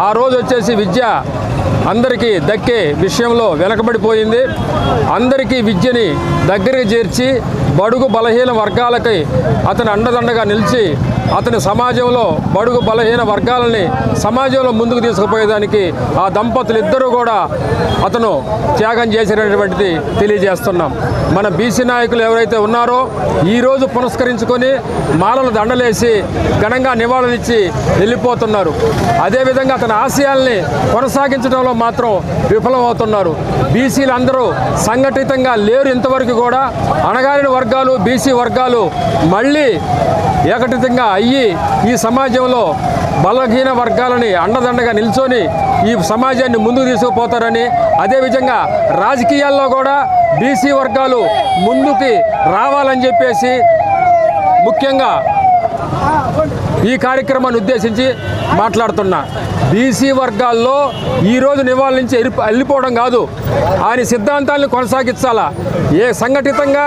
ఆ రోజు వచ్చేసి విద్య అందరికీ దక్కే విషయంలో వెనకబడిపోయింది. అందరికీ విద్యని దగ్గరికి చేర్చి బడుగు బలహీన వర్గాలకి అతను అండదండగా నిలిచి అతని సమాజంలో బడుగు బలహీన వర్గాలని సమాజంలో ముందుకు తీసుకుపోయేదానికి ఆ దంపతులు ఇద్దరూ కూడా అతను త్యాగం చేసినటువంటిది తెలియజేస్తున్నాం. మన బీసీ నాయకులు ఎవరైతే ఉన్నారో ఈరోజు పురస్కరించుకొని మాలలు దండలేసి ఘనంగా నివాళులిచ్చి వెళ్ళిపోతున్నారు. అదేవిధంగా అతని ఆశయాల్ని కొనసాగించడంలో మాత్రం విఫలమవుతున్నారు. బీసీలు అందరూ సంఘటితంగా లేరు. ఇంతవరకు కూడా అణగారిన వర్గాలు బీసీ వర్గాలు మళ్ళీ ఏకటితంగా అయ్యి ఈ సమాజంలో బలహీన వర్గాలని అండదండగా నిల్చొని ఈ సమాజాన్ని ముందుకు తీసుకుపోతారని, అదేవిధంగా రాజకీయాల్లో కూడా బీసీ వర్గాలు ముందుకి రావాలని చెప్పేసి ముఖ్యంగా ఈ కార్యక్రమాన్ని ఉద్దేశించి మాట్లాడుతున్నా. బీసీ వర్గాల్లో ఈరోజు నివాళుల నుంచి వెళ్ళిపోవడం కాదు, ఆయన సిద్ధాంతాలను కొనసాగించాలా. సంఘటితంగా